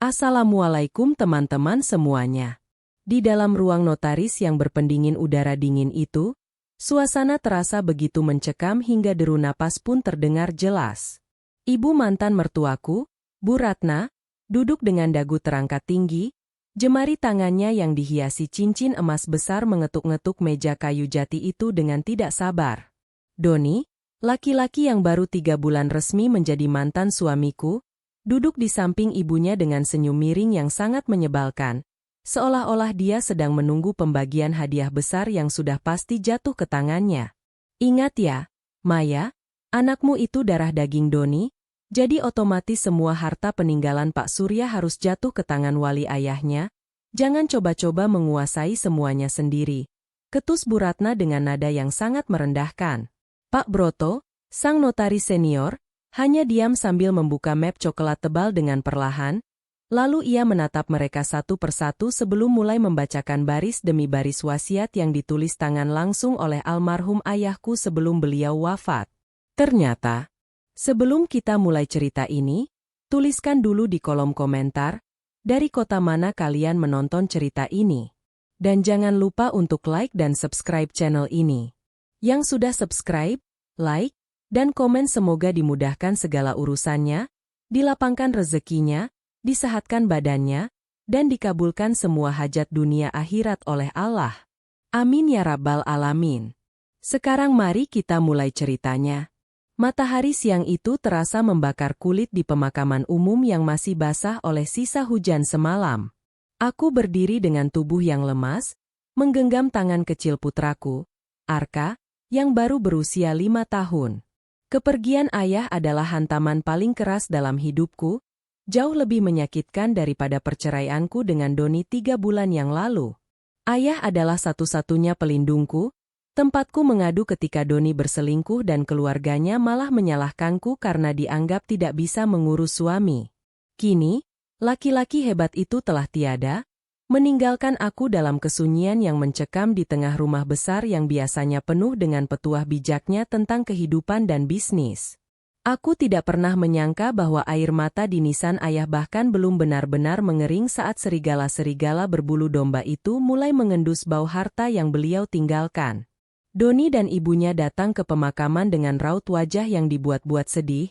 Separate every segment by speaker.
Speaker 1: Assalamualaikum teman-teman semuanya. Di dalam ruang notaris yang berpendingin udara dingin itu, suasana terasa begitu mencekam hingga deru napas pun terdengar jelas. Ibu mantan mertuaku, Bu Ratna, duduk dengan dagu terangkat tinggi, jemari tangannya yang dihiasi cincin emas besar mengetuk-ngetuk meja kayu jati itu dengan tidak sabar. Doni, laki-laki yang baru 3 bulan resmi menjadi mantan suamiku, duduk di samping ibunya dengan senyum miring yang sangat menyebalkan, seolah-olah dia sedang menunggu pembagian hadiah besar yang sudah pasti jatuh ke tangannya. Ingat ya, Maya, anakmu itu darah daging Doni, jadi otomatis semua harta peninggalan Pak Surya harus jatuh ke tangan wali ayahnya. Jangan coba-coba menguasai semuanya sendiri, ketus Bu Ratna dengan nada yang sangat merendahkan. Pak Broto, sang notaris senior, hanya diam sambil membuka map coklat tebal dengan perlahan, lalu ia menatap mereka satu persatu sebelum mulai membacakan baris demi baris wasiat yang ditulis tangan langsung oleh almarhum ayahku sebelum beliau wafat. Ternyata, sebelum kita mulai cerita ini, tuliskan dulu di kolom komentar, dari kota mana kalian menonton cerita ini. Dan jangan lupa untuk like dan subscribe channel ini. Yang sudah subscribe, like, dan komen semoga dimudahkan segala urusannya, dilapangkan rezekinya, disehatkan badannya, dan dikabulkan semua hajat dunia akhirat oleh Allah. Amin ya rabbal alamin. Sekarang mari kita mulai ceritanya. Matahari siang itu terasa membakar kulit di pemakaman umum yang masih basah oleh sisa hujan semalam. Aku berdiri dengan tubuh yang lemas, menggenggam tangan kecil putraku, Arka, yang baru berusia 5 tahun. Kepergian ayah adalah hantaman paling keras dalam hidupku, jauh lebih menyakitkan daripada perceraianku dengan Doni 3 bulan yang lalu. Ayah adalah satu-satunya pelindungku, tempatku mengadu ketika Doni berselingkuh dan keluarganya malah menyalahkanku karena dianggap tidak bisa mengurus suami. Kini, laki-laki hebat itu telah tiada, meninggalkan aku dalam kesunyian yang mencekam di tengah rumah besar yang biasanya penuh dengan petuah bijaknya tentang kehidupan dan bisnis. Aku tidak pernah menyangka bahwa air mata di nisan ayah bahkan belum benar-benar mengering saat serigala-serigala berbulu domba itu mulai mengendus bau harta yang beliau tinggalkan. Doni dan ibunya datang ke pemakaman dengan raut wajah yang dibuat-buat sedih,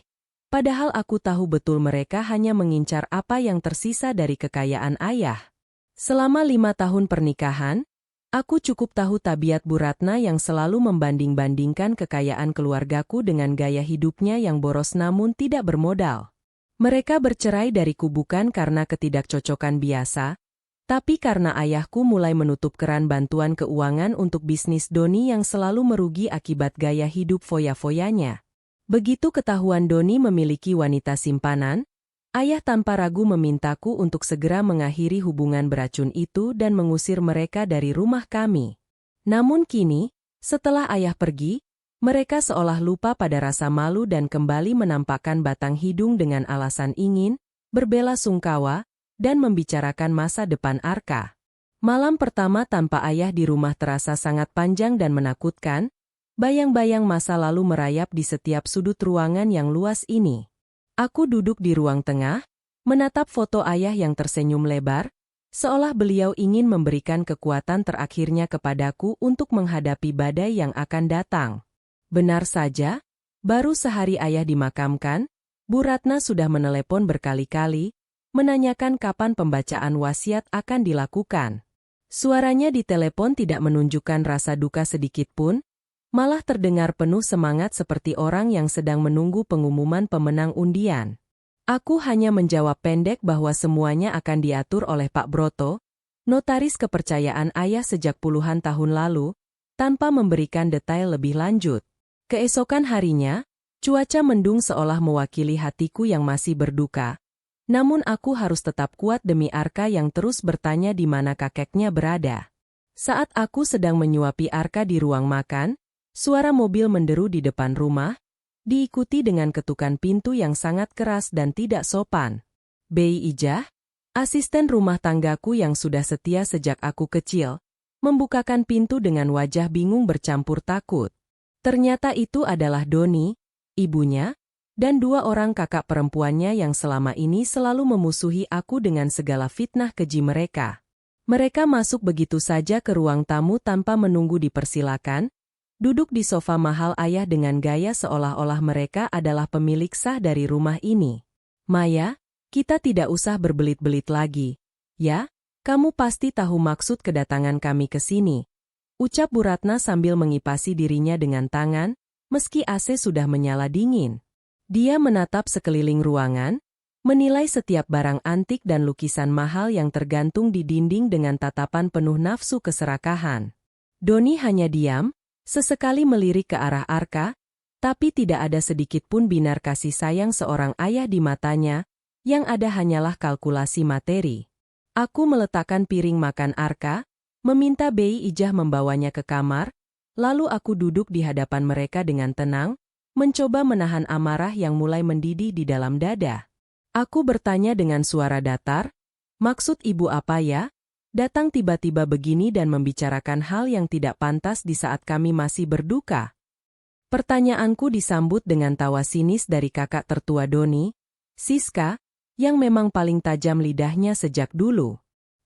Speaker 1: padahal aku tahu betul mereka hanya mengincar apa yang tersisa dari kekayaan ayah. Selama 5 tahun pernikahan, aku cukup tahu tabiat Bu Ratna yang selalu membanding-bandingkan kekayaan keluargaku dengan gaya hidupnya yang boros namun tidak bermodal. Mereka bercerai dariku bukan karena ketidakcocokan biasa, tapi karena ayahku mulai menutup keran bantuan keuangan untuk bisnis Doni yang selalu merugi akibat gaya hidup foya-foyanya. Begitu ketahuan Doni memiliki wanita simpanan, ayah tanpa ragu memintaku untuk segera mengakhiri hubungan beracun itu dan mengusir mereka dari rumah kami. Namun kini, setelah ayah pergi, mereka seolah lupa pada rasa malu dan kembali menampakkan batang hidung dengan alasan ingin berbela sungkawa dan membicarakan masa depan Arka. Malam pertama tanpa ayah di rumah terasa sangat panjang dan menakutkan, bayang-bayang masa lalu merayap di setiap sudut ruangan yang luas ini. Aku duduk di ruang tengah, menatap foto ayah yang tersenyum lebar, seolah beliau ingin memberikan kekuatan terakhirnya kepadaku untuk menghadapi badai yang akan datang. Benar saja, baru sehari ayah dimakamkan, Bu Ratna sudah menelepon berkali-kali, menanyakan kapan pembacaan wasiat akan dilakukan. Suaranya di telepon tidak menunjukkan rasa duka sedikit pun, malah terdengar penuh semangat seperti orang yang sedang menunggu pengumuman pemenang undian. Aku hanya menjawab pendek bahwa semuanya akan diatur oleh Pak Broto, notaris kepercayaan ayah sejak puluhan tahun lalu, tanpa memberikan detail lebih lanjut. Keesokan harinya, cuaca mendung seolah mewakili hatiku yang masih berduka. Namun aku harus tetap kuat demi Arka yang terus bertanya di mana kakeknya berada. Saat aku sedang menyuapi Arka di ruang makan, suara mobil menderu di depan rumah, diikuti dengan ketukan pintu yang sangat keras dan tidak sopan. Bei Ijah, asisten rumah tanggaku yang sudah setia sejak aku kecil, membukakan pintu dengan wajah bingung bercampur takut. Ternyata itu adalah Doni, ibunya, dan 2 orang kakak perempuannya yang selama ini selalu memusuhi aku dengan segala fitnah keji mereka. Mereka masuk begitu saja ke ruang tamu tanpa menunggu dipersilakan, duduk di sofa mahal ayah dengan gaya seolah-olah mereka adalah pemilik sah dari rumah ini. Maya, kita tidak usah berbelit-belit lagi. Ya, kamu pasti tahu maksud kedatangan kami ke sini. Ucap Bu Ratna sambil mengipasi dirinya dengan tangan, meski AC sudah menyala dingin. Dia menatap sekeliling ruangan, menilai setiap barang antik dan lukisan mahal yang tergantung di dinding dengan tatapan penuh nafsu keserakahan. Doni hanya diam, sesekali melirik ke arah Arka, tapi tidak ada sedikit pun binar kasih sayang seorang ayah di matanya, yang ada hanyalah kalkulasi materi. Aku meletakkan piring makan Arka, meminta Bei Ijah membawanya ke kamar, lalu aku duduk di hadapan mereka dengan tenang, mencoba menahan amarah yang mulai mendidih di dalam dada. Aku bertanya dengan suara datar, "Maksud ibu apa ya? Datang tiba-tiba begini dan membicarakan hal yang tidak pantas di saat kami masih berduka?" Pertanyaanku disambut dengan tawa sinis dari kakak tertua Doni, Siska, yang memang paling tajam lidahnya sejak dulu.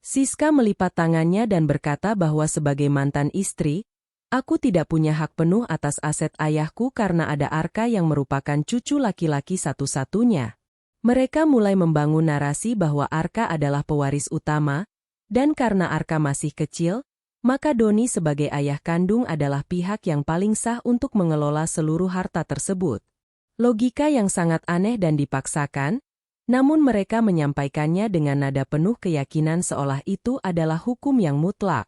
Speaker 1: Siska melipat tangannya dan berkata bahwa sebagai mantan istri, aku tidak punya hak penuh atas aset ayahku karena ada Arka yang merupakan cucu laki-laki satu-satunya. Mereka mulai membangun narasi bahwa Arka adalah pewaris utama, dan karena Arka masih kecil, maka Doni sebagai ayah kandung adalah pihak yang paling sah untuk mengelola seluruh harta tersebut. Logika yang sangat aneh dan dipaksakan, namun mereka menyampaikannya dengan nada penuh keyakinan seolah itu adalah hukum yang mutlak.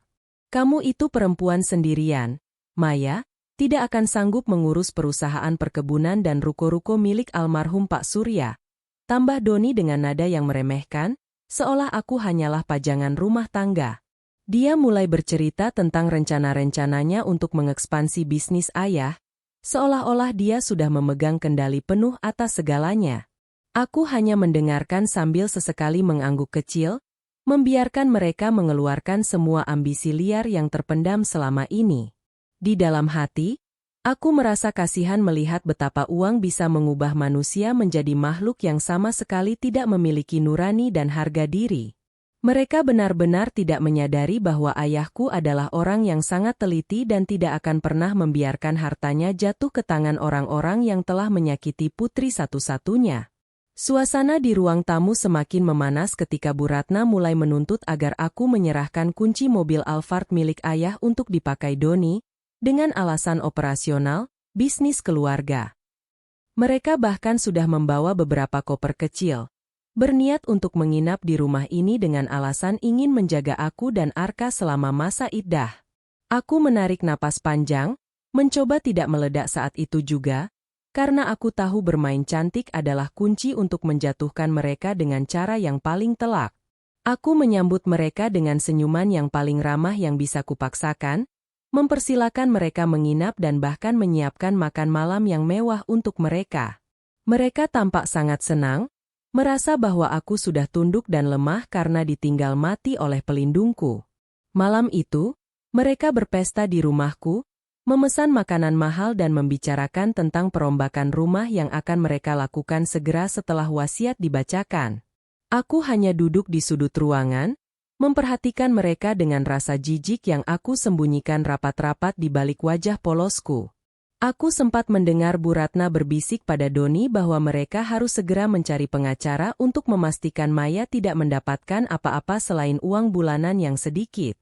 Speaker 1: Kamu itu perempuan sendirian, Maya, tidak akan sanggup mengurus perusahaan perkebunan dan ruko-ruko milik almarhum Pak Surya. Tambah Doni dengan nada yang meremehkan, seolah aku hanyalah pajangan rumah tangga. Dia mulai bercerita tentang rencana-rencananya untuk mengekspansi bisnis ayah, seolah-olah dia sudah memegang kendali penuh atas segalanya. Aku hanya mendengarkan sambil sesekali mengangguk kecil, membiarkan mereka mengeluarkan semua ambisi liar yang terpendam selama ini. Di dalam hati, aku merasa kasihan melihat betapa uang bisa mengubah manusia menjadi makhluk yang sama sekali tidak memiliki nurani dan harga diri. Mereka benar-benar tidak menyadari bahwa ayahku adalah orang yang sangat teliti dan tidak akan pernah membiarkan hartanya jatuh ke tangan orang-orang yang telah menyakiti putri satu-satunya. Suasana di ruang tamu semakin memanas ketika Bu Ratna mulai menuntut agar aku menyerahkan kunci mobil Alphard milik ayah untuk dipakai Doni, dengan alasan operasional, bisnis keluarga. Mereka bahkan sudah membawa beberapa koper kecil, berniat untuk menginap di rumah ini dengan alasan ingin menjaga aku dan Arka selama masa iddah. Aku menarik napas panjang, mencoba tidak meledak saat itu juga, karena aku tahu bermain cantik adalah kunci untuk menjatuhkan mereka dengan cara yang paling telak. Aku menyambut mereka dengan senyuman yang paling ramah yang bisa kupaksakan, mempersilakan mereka menginap dan bahkan menyiapkan makan malam yang mewah untuk mereka. Mereka tampak sangat senang, merasa bahwa aku sudah tunduk dan lemah karena ditinggal mati oleh pelindungku. Malam itu, mereka berpesta di rumahku, memesan makanan mahal dan membicarakan tentang perombakan rumah yang akan mereka lakukan segera setelah wasiat dibacakan. Aku hanya duduk di sudut ruangan, memperhatikan mereka dengan rasa jijik yang aku sembunyikan rapat-rapat di balik wajah polosku. Aku sempat mendengar Bu Ratna berbisik pada Doni bahwa mereka harus segera mencari pengacara untuk memastikan Maya tidak mendapatkan apa-apa selain uang bulanan yang sedikit.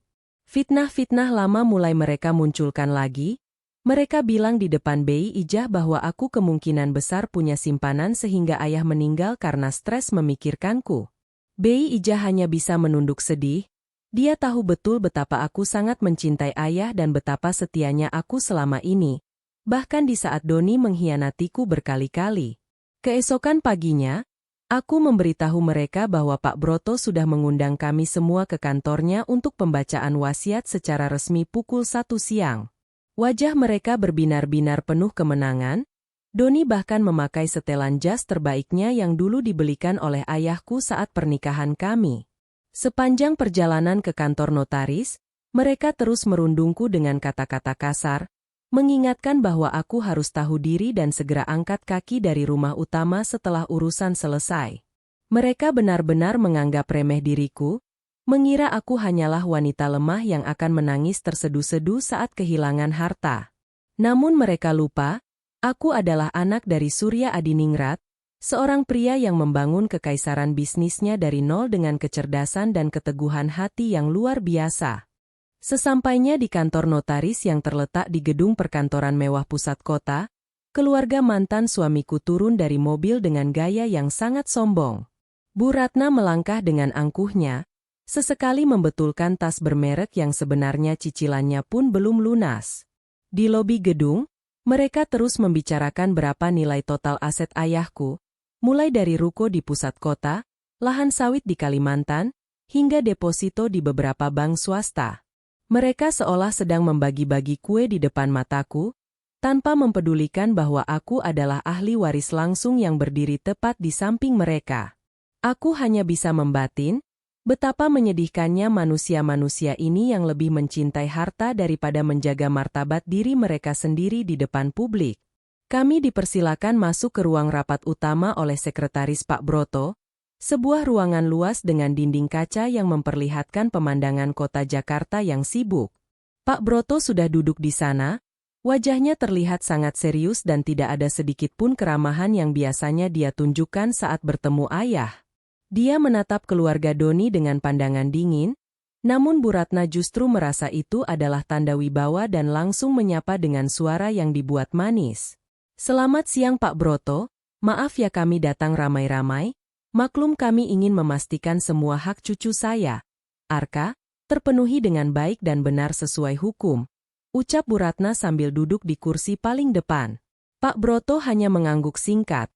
Speaker 1: Fitnah-fitnah lama mulai mereka munculkan lagi. Mereka bilang di depan Bei Ijah bahwa aku kemungkinan besar punya simpanan sehingga ayah meninggal karena stres memikirkanku. Bei Ijah hanya bisa menunduk sedih. Dia tahu betul betapa aku sangat mencintai ayah dan betapa setianya aku selama ini. Bahkan di saat Doni mengkhianatiku berkali-kali. Keesokan paginya, aku memberitahu mereka bahwa Pak Broto sudah mengundang kami semua ke kantornya untuk pembacaan wasiat secara resmi pukul 1 siang. Wajah mereka berbinar-binar penuh kemenangan. Doni bahkan memakai setelan jas terbaiknya yang dulu dibelikan oleh ayahku saat pernikahan kami. Sepanjang perjalanan ke kantor notaris, mereka terus merundungku dengan kata-kata kasar, mengingatkan bahwa aku harus tahu diri dan segera angkat kaki dari rumah utama setelah urusan selesai. Mereka benar-benar menganggap remeh diriku, mengira aku hanyalah wanita lemah yang akan menangis terseduh-seduh saat kehilangan harta. Namun mereka lupa, aku adalah anak dari Surya Adiningrat, seorang pria yang membangun kekaisaran bisnisnya dari nol dengan kecerdasan dan keteguhan hati yang luar biasa. Sesampainya di kantor notaris yang terletak di gedung perkantoran mewah pusat kota, keluarga mantan suamiku turun dari mobil dengan gaya yang sangat sombong. Bu Ratna melangkah dengan angkuhnya, sesekali membetulkan tas bermerek yang sebenarnya cicilannya pun belum lunas. Di lobi gedung, mereka terus membicarakan berapa nilai total aset ayahku, mulai dari ruko di pusat kota, lahan sawit di Kalimantan, hingga deposito di beberapa bank swasta. Mereka seolah sedang membagi-bagi kue di depan mataku, tanpa mempedulikan bahwa aku adalah ahli waris langsung yang berdiri tepat di samping mereka. Aku hanya bisa membatin, betapa menyedihkannya manusia-manusia ini yang lebih mencintai harta daripada menjaga martabat diri mereka sendiri di depan publik. Kami dipersilakan masuk ke ruang rapat utama oleh sekretaris Pak Broto, sebuah ruangan luas dengan dinding kaca yang memperlihatkan pemandangan kota Jakarta yang sibuk. Pak Broto sudah duduk di sana, wajahnya terlihat sangat serius dan tidak ada sedikit pun keramahan yang biasanya dia tunjukkan saat bertemu ayah. Dia menatap keluarga Doni dengan pandangan dingin, namun Bu Ratna justru merasa itu adalah tanda wibawa dan langsung menyapa dengan suara yang dibuat manis. "Selamat siang Pak Broto, maaf ya kami datang ramai-ramai. Maklum kami ingin memastikan semua hak cucu saya, Arka, terpenuhi dengan baik dan benar sesuai hukum," ucap Bu Ratna sambil duduk di kursi paling depan. Pak Broto hanya mengangguk singkat,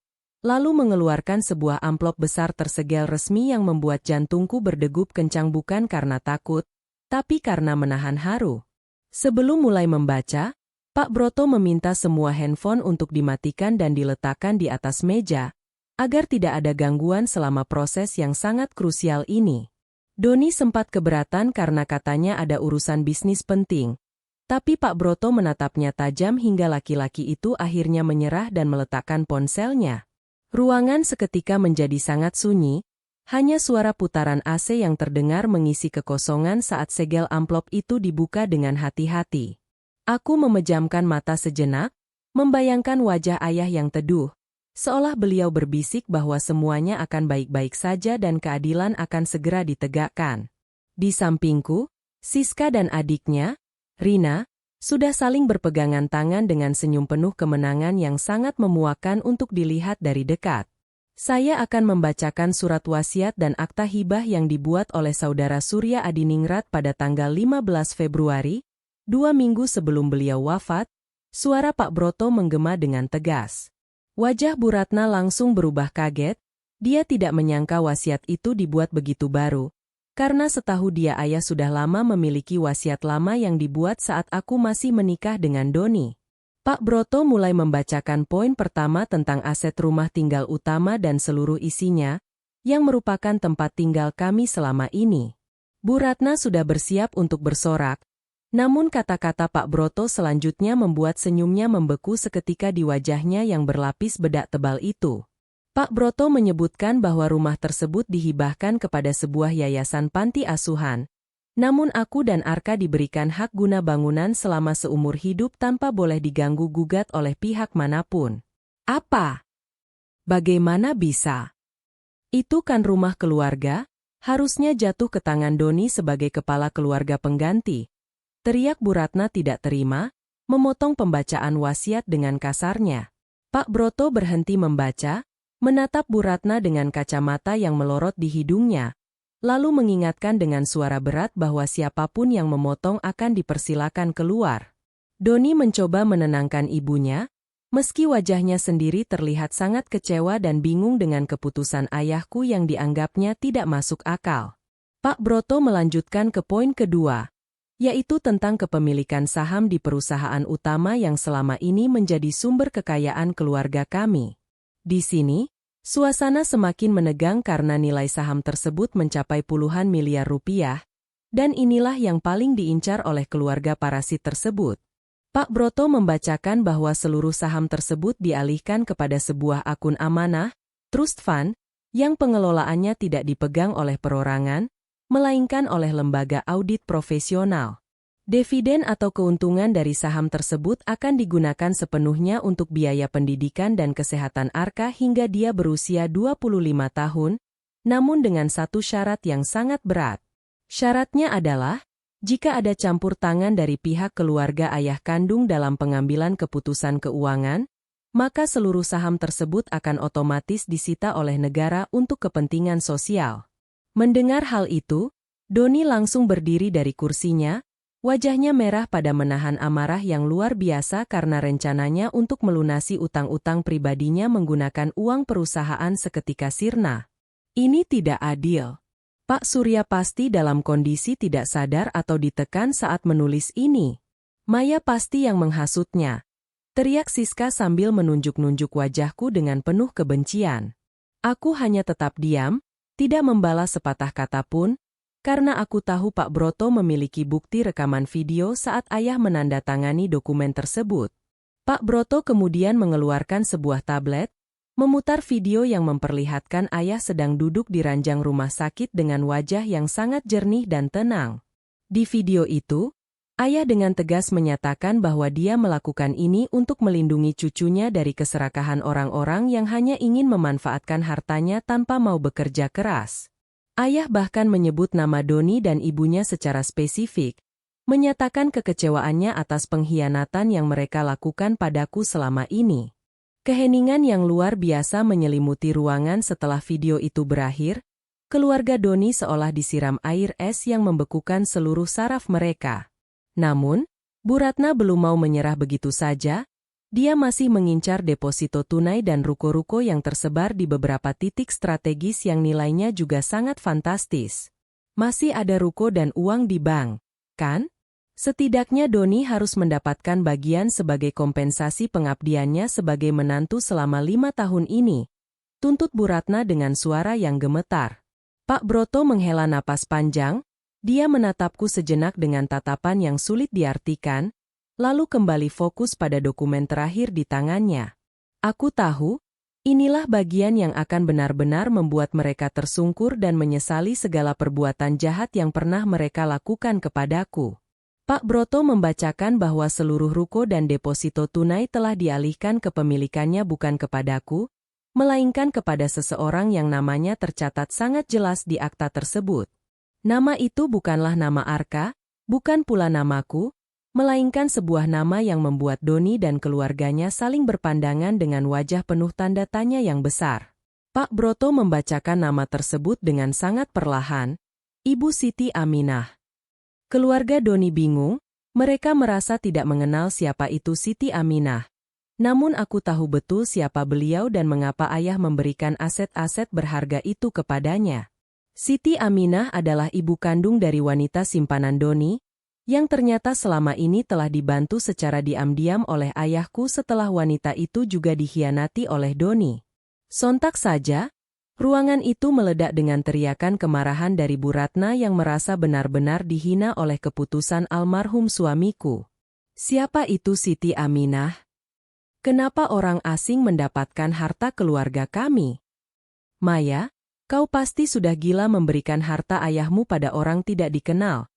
Speaker 1: lalu mengeluarkan sebuah amplop besar tersegel resmi yang membuat jantungku berdegup kencang bukan karena takut, tapi karena menahan haru. Sebelum mulai membaca, Pak Broto meminta semua handphone untuk dimatikan dan diletakkan di atas meja, agar tidak ada gangguan selama proses yang sangat krusial ini. Doni sempat keberatan karena katanya ada urusan bisnis penting, tapi Pak Broto menatapnya tajam hingga laki-laki itu akhirnya menyerah dan meletakkan ponselnya. Ruangan seketika menjadi sangat sunyi, hanya suara putaran AC yang terdengar mengisi kekosongan saat segel amplop itu dibuka dengan hati-hati. Aku memejamkan mata sejenak, membayangkan wajah ayah yang teduh, seolah beliau berbisik bahwa semuanya akan baik-baik saja dan keadilan akan segera ditegakkan. Di sampingku, Siska dan adiknya, Rina, sudah saling berpegangan tangan dengan senyum penuh kemenangan yang sangat memuakkan untuk dilihat dari dekat. Saya akan membacakan surat wasiat dan akta hibah yang dibuat oleh saudara Surya Adiningrat pada tanggal 15 Februari, 2 minggu sebelum beliau wafat, suara Pak Broto menggema dengan tegas. Wajah Bu Ratna langsung berubah kaget, dia tidak menyangka wasiat itu dibuat begitu baru, karena setahu dia ayah sudah lama memiliki wasiat lama yang dibuat saat aku masih menikah dengan Doni. Pak Broto mulai membacakan poin pertama tentang aset rumah tinggal utama dan seluruh isinya, yang merupakan tempat tinggal kami selama ini. Bu Ratna sudah bersiap untuk bersorak, namun kata-kata Pak Broto selanjutnya membuat senyumnya membeku seketika di wajahnya yang berlapis bedak tebal itu. Pak Broto menyebutkan bahwa rumah tersebut dihibahkan kepada sebuah yayasan panti asuhan. Namun aku dan Arka diberikan hak guna bangunan selama seumur hidup tanpa boleh diganggu-gugat oleh pihak manapun. Apa? Bagaimana bisa? Itu kan rumah keluarga, harusnya jatuh ke tangan Doni sebagai kepala keluarga pengganti. Teriak Bu Ratna tidak terima, memotong pembacaan wasiat dengan kasarnya. Pak Broto berhenti membaca, menatap Bu Ratna dengan kacamata yang melorot di hidungnya, lalu mengingatkan dengan suara berat bahwa siapapun yang memotong akan dipersilakan keluar. Doni mencoba menenangkan ibunya, meski wajahnya sendiri terlihat sangat kecewa dan bingung dengan keputusan ayahku yang dianggapnya tidak masuk akal. Pak Broto melanjutkan ke poin kedua, yaitu tentang kepemilikan saham di perusahaan utama yang selama ini menjadi sumber kekayaan keluarga kami. Di sini, suasana semakin menegang karena nilai saham tersebut mencapai puluhan miliar rupiah, dan inilah yang paling diincar oleh keluarga parasit tersebut. Pak Broto membacakan bahwa seluruh saham tersebut dialihkan kepada sebuah akun amanah, trust fund, yang pengelolaannya tidak dipegang oleh perorangan, melainkan oleh lembaga audit profesional. Dividen atau keuntungan dari saham tersebut akan digunakan sepenuhnya untuk biaya pendidikan dan kesehatan Arka hingga dia berusia 25 tahun, namun dengan satu syarat yang sangat berat. Syaratnya adalah, jika ada campur tangan dari pihak keluarga ayah kandung dalam pengambilan keputusan keuangan, maka seluruh saham tersebut akan otomatis disita oleh negara untuk kepentingan sosial. Mendengar hal itu, Doni langsung berdiri dari kursinya, wajahnya merah pada menahan amarah yang luar biasa karena rencananya untuk melunasi utang-utang pribadinya menggunakan uang perusahaan seketika sirna. Ini tidak adil. Pak Surya pasti dalam kondisi tidak sadar atau ditekan saat menulis ini. Maya pasti yang menghasutnya. Teriak Siska sambil menunjuk-nunjuk wajahku dengan penuh kebencian. Aku hanya tetap diam, tidak membalas sepatah kata pun, karena aku tahu Pak Broto memiliki bukti rekaman video saat ayah menandatangani dokumen tersebut. Pak Broto kemudian mengeluarkan sebuah tablet, memutar video yang memperlihatkan ayah sedang duduk di ranjang rumah sakit dengan wajah yang sangat jernih dan tenang. Di video itu, ayah dengan tegas menyatakan bahwa dia melakukan ini untuk melindungi cucunya dari keserakahan orang-orang yang hanya ingin memanfaatkan hartanya tanpa mau bekerja keras. Ayah bahkan menyebut nama Doni dan ibunya secara spesifik, menyatakan kekecewaannya atas pengkhianatan yang mereka lakukan padaku selama ini. Keheningan yang luar biasa menyelimuti ruangan setelah video itu berakhir, keluarga Doni seolah disiram air es yang membekukan seluruh saraf mereka. Namun, Bu Ratna belum mau menyerah begitu saja. Dia masih mengincar deposito tunai dan ruko-ruko yang tersebar di beberapa titik strategis yang nilainya juga sangat fantastis. Masih ada ruko dan uang di bank, kan? Setidaknya Doni harus mendapatkan bagian sebagai kompensasi pengabdiannya sebagai menantu selama 5 tahun ini. Tuntut Bu Ratna dengan suara yang gemetar. Pak Broto menghela napas panjang, dia menatapku sejenak dengan tatapan yang sulit diartikan, lalu kembali fokus pada dokumen terakhir di tangannya. Aku tahu, inilah bagian yang akan benar-benar membuat mereka tersungkur dan menyesali segala perbuatan jahat yang pernah mereka lakukan kepadaku. Pak Broto membacakan bahwa seluruh ruko dan deposito tunai telah dialihkan kepemilikannya bukan kepadaku, melainkan kepada seseorang yang namanya tercatat sangat jelas di akta tersebut. Nama itu bukanlah nama Arka, bukan pula namaku, melainkan sebuah nama yang membuat Doni dan keluarganya saling berpandangan dengan wajah penuh tanda tanya yang besar. Pak Broto membacakan nama tersebut dengan sangat perlahan, Ibu Siti Aminah. Keluarga Doni bingung, mereka merasa tidak mengenal siapa itu Siti Aminah. Namun aku tahu betul siapa beliau dan mengapa ayah memberikan aset-aset berharga itu kepadanya. Siti Aminah adalah ibu kandung dari wanita simpanan Doni, yang ternyata selama ini telah dibantu secara diam-diam oleh ayahku setelah wanita itu juga dikhianati oleh Doni. Sontak saja, ruangan itu meledak dengan teriakan kemarahan dari Bu Ratna yang merasa benar-benar dihina oleh keputusan almarhum suamiku. Siapa itu Siti Aminah? Kenapa orang asing mendapatkan harta keluarga kami? Maya, kau pasti sudah gila memberikan harta ayahmu pada orang tidak dikenal.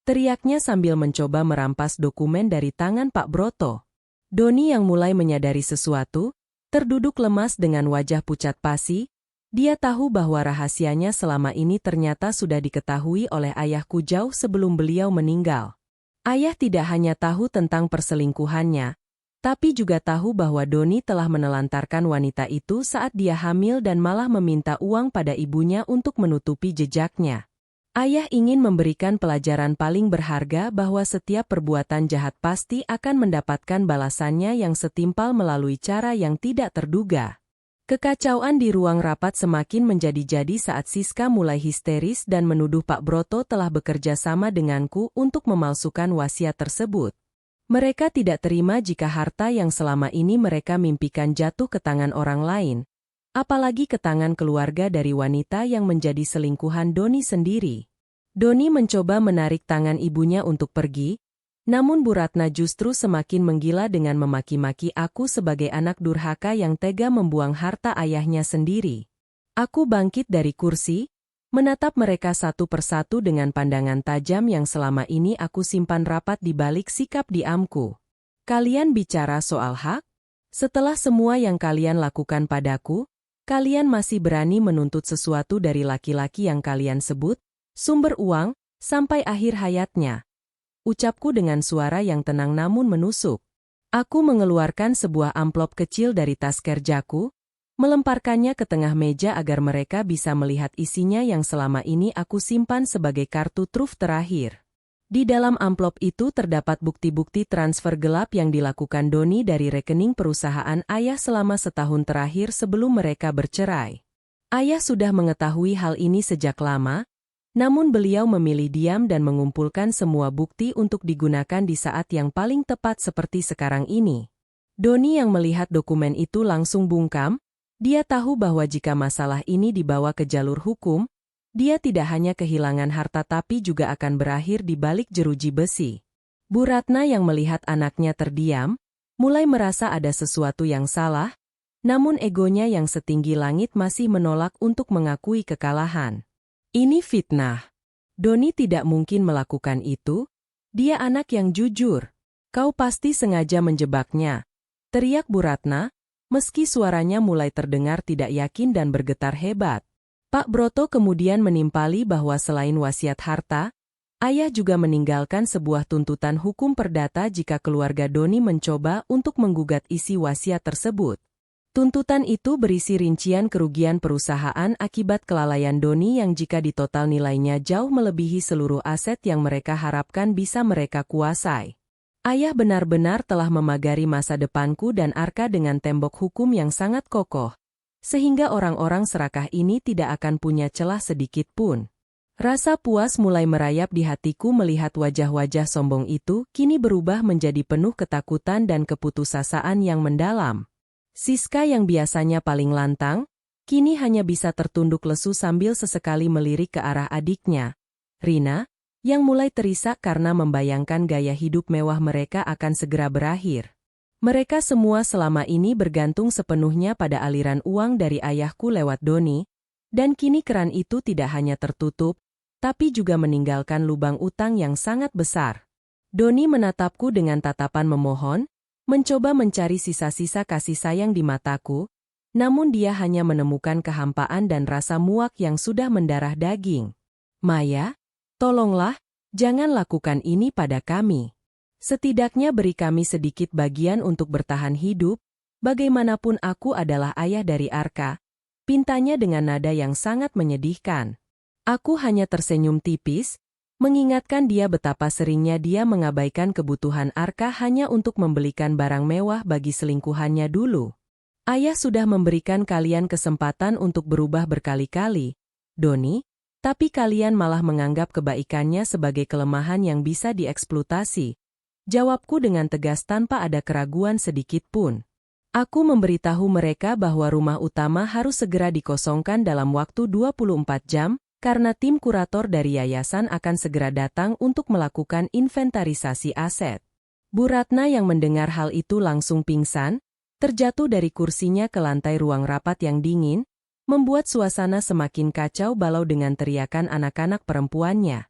Speaker 1: Teriaknya sambil mencoba merampas dokumen dari tangan Pak Broto. Doni yang mulai menyadari sesuatu, terduduk lemas dengan wajah pucat pasi. Dia tahu bahwa rahasianya selama ini ternyata sudah diketahui oleh ayahku jauh sebelum beliau meninggal. Ayah tidak hanya tahu tentang perselingkuhannya, tapi juga tahu bahwa Doni telah menelantarkan wanita itu saat dia hamil dan malah meminta uang pada ibunya untuk menutupi jejaknya. Ayah ingin memberikan pelajaran paling berharga bahwa setiap perbuatan jahat pasti akan mendapatkan balasannya yang setimpal melalui cara yang tidak terduga. Kekacauan di ruang rapat semakin menjadi-jadi saat Siska mulai histeris dan menuduh Pak Broto telah bekerja sama denganku untuk memalsukan wasiat tersebut. Mereka tidak terima jika harta yang selama ini mereka mimpikan jatuh ke tangan orang lain, apalagi ke tangan keluarga dari wanita yang menjadi selingkuhan Doni sendiri. Doni mencoba menarik tangan ibunya untuk pergi, Namun Bu Ratna justru semakin menggila dengan memaki-maki aku sebagai anak durhaka yang tega membuang harta ayahnya sendiri. Aku bangkit dari kursi, menatap mereka satu persatu dengan pandangan tajam yang selama ini aku simpan rapat di balik sikap diamku. Kalian bicara soal hak? Setelah semua yang kalian lakukan padaku, kalian masih berani menuntut sesuatu dari laki-laki yang kalian sebut sumber uang sampai akhir hayatnya. Ucapku dengan suara yang tenang namun menusuk. Aku mengeluarkan sebuah amplop kecil dari tas kerjaku, melemparkannya ke tengah meja agar mereka bisa melihat isinya yang selama ini aku simpan sebagai kartu truf terakhir. Di dalam amplop itu terdapat bukti-bukti transfer gelap yang dilakukan Doni dari rekening perusahaan ayah selama setahun terakhir sebelum mereka bercerai. Ayah sudah mengetahui hal ini sejak lama, namun beliau memilih diam dan mengumpulkan semua bukti untuk digunakan di saat yang paling tepat seperti sekarang ini. Doni yang melihat dokumen itu langsung bungkam, dia tahu bahwa jika masalah ini dibawa ke jalur hukum, dia tidak hanya kehilangan harta tapi juga akan berakhir di balik jeruji besi. Bu Ratna yang melihat anaknya terdiam, mulai merasa ada sesuatu yang salah, namun egonya yang setinggi langit masih menolak untuk mengakui kekalahan. Ini fitnah. Doni tidak mungkin melakukan itu. Dia anak yang jujur. Kau pasti sengaja menjebaknya, teriak Bu Ratna, meski suaranya mulai terdengar tidak yakin dan bergetar hebat. Pak Broto kemudian menimpali bahwa selain wasiat harta, ayah juga meninggalkan sebuah tuntutan hukum perdata jika keluarga Doni mencoba untuk menggugat isi wasiat tersebut. Tuntutan itu berisi rincian kerugian perusahaan akibat kelalaian Doni yang jika ditotal nilainya jauh melebihi seluruh aset yang mereka harapkan bisa mereka kuasai. Ayah benar-benar telah memagari masa depanku dan Arka dengan tembok hukum yang sangat kokoh, sehingga orang-orang serakah ini tidak akan punya celah sedikit pun. Rasa puas mulai merayap di hatiku melihat wajah-wajah sombong itu kini berubah menjadi penuh ketakutan dan keputusasaan yang mendalam. Siska yang biasanya paling lantang, kini hanya bisa tertunduk lesu sambil sesekali melirik ke arah adiknya, Rina, yang mulai terisak karena membayangkan gaya hidup mewah mereka akan segera berakhir. Mereka semua selama ini bergantung sepenuhnya pada aliran uang dari ayahku lewat Doni, dan kini keran itu tidak hanya tertutup, tapi juga meninggalkan lubang utang yang sangat besar. Doni menatapku dengan tatapan memohon, mencoba mencari sisa-sisa kasih sayang di mataku, namun dia hanya menemukan kehampaan dan rasa muak yang sudah mendarah daging. Maya, tolonglah, jangan lakukan ini pada kami. Setidaknya beri kami sedikit bagian untuk bertahan hidup, bagaimanapun aku adalah ayah dari Arka, pintanya dengan nada yang sangat menyedihkan. Aku hanya tersenyum tipis, mengingatkan dia betapa seringnya dia mengabaikan kebutuhan Arka hanya untuk membelikan barang mewah bagi selingkuhannya dulu. Ayah sudah memberikan kalian kesempatan untuk berubah berkali-kali, Doni, tapi kalian malah menganggap kebaikannya sebagai kelemahan yang bisa dieksploitasi. Jawabku dengan tegas tanpa ada keraguan sedikit pun. Aku memberitahu mereka bahwa rumah utama harus segera dikosongkan dalam waktu 24 jam, karena tim kurator dari yayasan akan segera datang untuk melakukan inventarisasi aset. Bu Ratna yang mendengar hal itu langsung pingsan, terjatuh dari kursinya ke lantai ruang rapat yang dingin, membuat suasana semakin kacau balau dengan teriakan anak-anak perempuannya.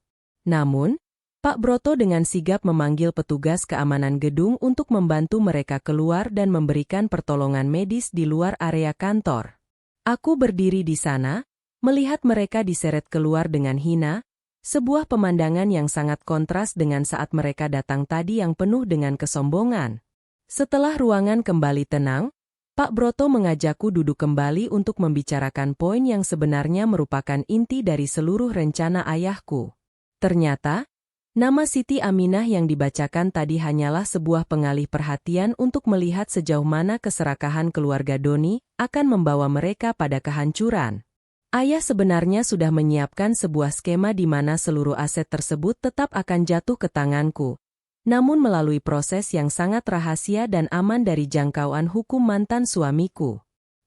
Speaker 1: Namun, Pak Broto dengan sigap memanggil petugas keamanan gedung untuk membantu mereka keluar dan memberikan pertolongan medis di luar area kantor. Aku berdiri di sana, melihat mereka diseret keluar dengan hina, sebuah pemandangan yang sangat kontras dengan saat mereka datang tadi yang penuh dengan kesombongan. Setelah ruangan kembali tenang, Pak Broto mengajakku duduk kembali untuk membicarakan poin yang sebenarnya merupakan inti dari seluruh rencana ayahku. Ternyata, nama Siti Aminah yang dibacakan tadi hanyalah sebuah pengalih perhatian untuk melihat sejauh mana keserakahan keluarga Doni akan membawa mereka pada kehancuran. Ayah sebenarnya sudah menyiapkan sebuah skema di mana seluruh aset tersebut tetap akan jatuh ke tanganku, namun melalui proses yang sangat rahasia dan aman dari jangkauan hukum mantan suamiku.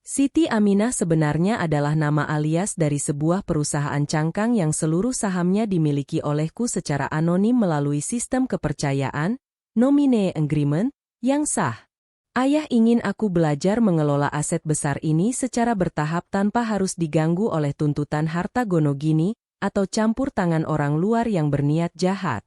Speaker 1: Siti Aminah sebenarnya adalah nama alias dari sebuah perusahaan cangkang yang seluruh sahamnya dimiliki olehku secara anonim melalui sistem kepercayaan, nominee agreement, yang sah. Ayah ingin aku belajar mengelola aset besar ini secara bertahap tanpa harus diganggu oleh tuntutan harta gono gini, atau campur tangan orang luar yang berniat jahat.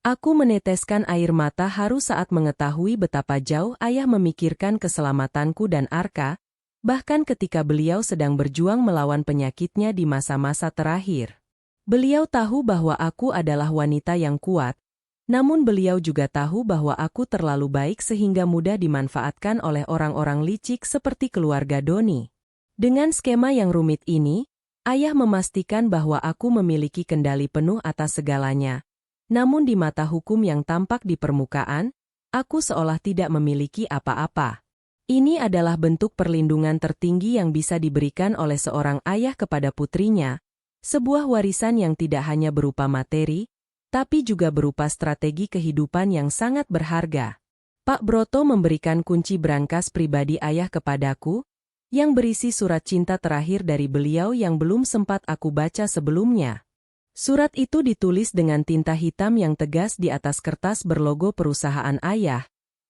Speaker 1: Aku meneteskan air mata haru saat mengetahui betapa jauh ayah memikirkan keselamatanku dan Arka, bahkan ketika beliau sedang berjuang melawan penyakitnya di masa-masa terakhir. Beliau tahu bahwa aku adalah wanita yang kuat, namun beliau juga tahu bahwa aku terlalu baik sehingga mudah dimanfaatkan oleh orang-orang licik seperti keluarga Doni. Dengan skema yang rumit ini, ayah memastikan bahwa aku memiliki kendali penuh atas segalanya. Namun di mata hukum yang tampak di permukaan, aku seolah tidak memiliki apa-apa. Ini adalah bentuk perlindungan tertinggi yang bisa diberikan oleh seorang ayah kepada putrinya, sebuah warisan yang tidak hanya berupa materi, tapi juga berupa strategi kehidupan yang sangat berharga. Pak Broto memberikan kunci brankas pribadi ayah kepadaku, yang berisi surat cinta terakhir dari beliau yang belum sempat aku baca sebelumnya. Surat itu ditulis dengan tinta hitam yang tegas di atas kertas berlogo perusahaan ayah.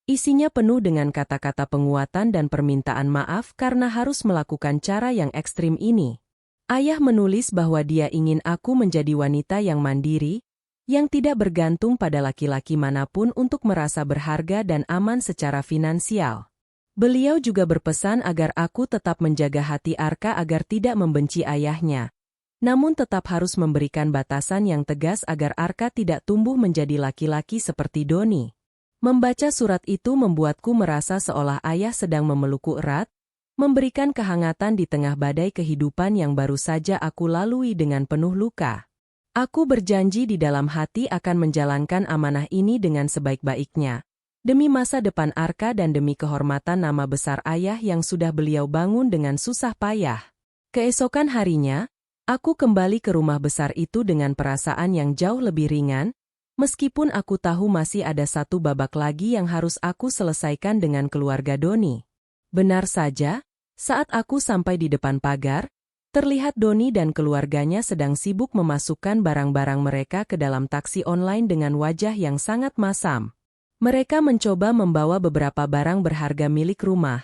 Speaker 1: Isinya penuh dengan kata-kata penguatan dan permintaan maaf karena harus melakukan cara yang ekstrim ini. Ayah menulis bahwa dia ingin aku menjadi wanita yang mandiri, yang tidak bergantung pada laki-laki manapun untuk merasa berharga dan aman secara finansial. Beliau juga berpesan agar aku tetap menjaga hati Arka agar tidak membenci ayahnya, namun tetap harus memberikan batasan yang tegas agar Arka tidak tumbuh menjadi laki-laki seperti Doni. Membaca surat itu membuatku merasa seolah ayah sedang memelukku erat, memberikan kehangatan di tengah badai kehidupan yang baru saja aku lalui dengan penuh luka. Aku berjanji di dalam hati akan menjalankan amanah ini dengan sebaik-baiknya, demi masa depan Arka dan demi kehormatan nama besar ayah yang sudah beliau bangun dengan susah payah. Keesokan harinya, aku kembali ke rumah besar itu dengan perasaan yang jauh lebih ringan, meskipun aku tahu masih ada satu babak lagi yang harus aku selesaikan dengan keluarga Doni. Benar saja, saat aku sampai di depan pagar, terlihat Doni dan keluarganya sedang sibuk memasukkan barang-barang mereka ke dalam taksi online dengan wajah yang sangat masam. Mereka mencoba membawa beberapa barang berharga milik rumah.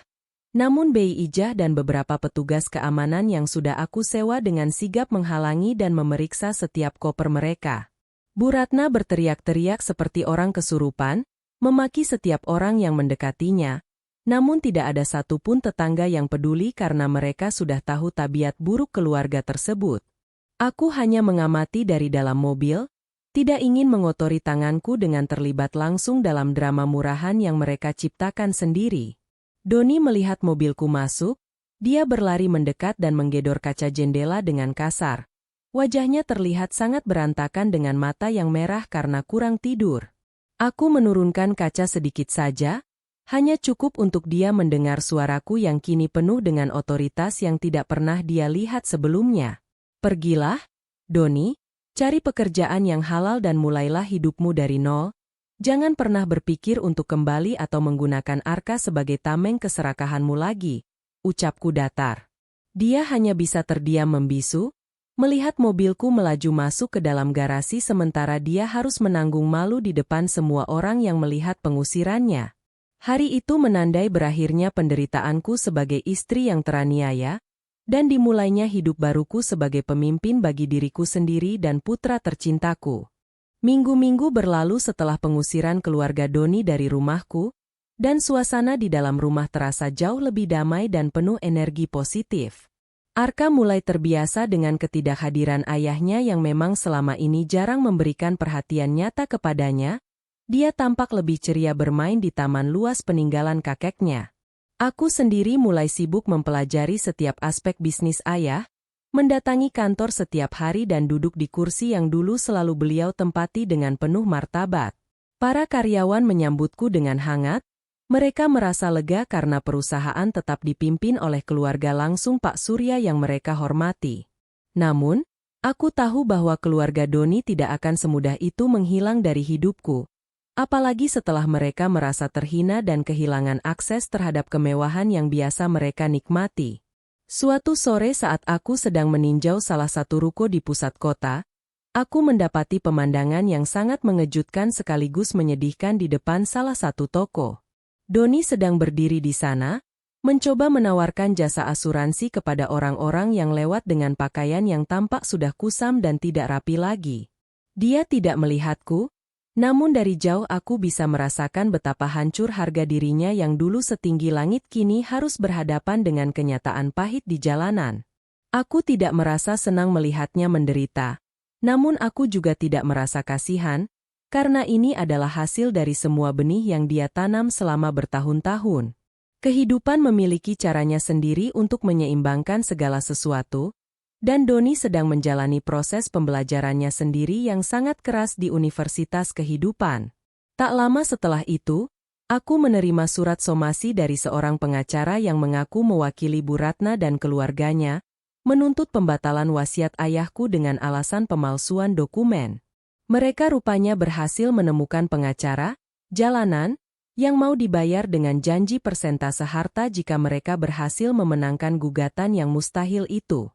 Speaker 1: Namun Bei Ijah dan beberapa petugas keamanan yang sudah aku sewa dengan sigap menghalangi dan memeriksa setiap koper mereka. Bu Ratna berteriak-teriak seperti orang kesurupan, memaki setiap orang yang mendekatinya, namun tidak ada satupun tetangga yang peduli karena mereka sudah tahu tabiat buruk keluarga tersebut. Aku hanya mengamati dari dalam mobil, tidak ingin mengotori tanganku dengan terlibat langsung dalam drama murahan yang mereka ciptakan sendiri. Doni melihat mobilku masuk, dia berlari mendekat dan menggedor kaca jendela dengan kasar. Wajahnya terlihat sangat berantakan dengan mata yang merah karena kurang tidur. Aku menurunkan kaca sedikit saja, hanya cukup untuk dia mendengar suaraku yang kini penuh dengan otoritas yang tidak pernah dia lihat sebelumnya. Pergilah, Doni, cari pekerjaan yang halal dan mulailah hidupmu dari nol. Jangan pernah berpikir untuk kembali atau menggunakan Arka sebagai tameng keserakahanmu lagi, ucapku datar. Dia hanya bisa terdiam membisu, melihat mobilku melaju masuk ke dalam garasi sementara dia harus menanggung malu di depan semua orang yang melihat pengusirannya. Hari itu menandai berakhirnya penderitaanku sebagai istri yang teraniaya, dan dimulainya hidup baruku sebagai pemimpin bagi diriku sendiri dan putra tercintaku. Minggu-minggu berlalu setelah pengusiran keluarga Doni dari rumahku, dan suasana di dalam rumah terasa jauh lebih damai dan penuh energi positif. Arka mulai terbiasa dengan ketidakhadiran ayahnya yang memang selama ini jarang memberikan perhatian nyata kepadanya. Dia tampak lebih ceria bermain di taman luas peninggalan kakeknya. Aku sendiri mulai sibuk mempelajari setiap aspek bisnis ayah, mendatangi kantor setiap hari dan duduk di kursi yang dulu selalu beliau tempati dengan penuh martabat. Para karyawan menyambutku dengan hangat, mereka merasa lega karena perusahaan tetap dipimpin oleh keluarga langsung Pak Surya yang mereka hormati. Namun, aku tahu bahwa keluarga Doni tidak akan semudah itu menghilang dari hidupku. Apalagi setelah mereka merasa terhina dan kehilangan akses terhadap kemewahan yang biasa mereka nikmati. Suatu sore saat aku sedang meninjau salah satu ruko di pusat kota, aku mendapati pemandangan yang sangat mengejutkan sekaligus menyedihkan di depan salah satu toko. Doni sedang berdiri di sana, mencoba menawarkan jasa asuransi kepada orang-orang yang lewat dengan pakaian yang tampak sudah kusam dan tidak rapi lagi. Dia tidak melihatku, namun dari jauh aku bisa merasakan betapa hancur harga dirinya yang dulu setinggi langit kini harus berhadapan dengan kenyataan pahit di jalanan. Aku tidak merasa senang melihatnya menderita, namun aku juga tidak merasa kasihan, karena ini adalah hasil dari semua benih yang dia tanam selama bertahun-tahun. Kehidupan memiliki caranya sendiri untuk menyeimbangkan segala sesuatu, dan Doni sedang menjalani proses pembelajarannya sendiri yang sangat keras di Universitas Kehidupan. Tak lama setelah itu, aku menerima surat somasi dari seorang pengacara yang mengaku mewakili Bu Ratna dan keluarganya, menuntut pembatalan wasiat ayahku dengan alasan pemalsuan dokumen. Mereka rupanya berhasil menemukan pengacara jalanan yang mau dibayar dengan janji persentase harta jika mereka berhasil memenangkan gugatan yang mustahil itu.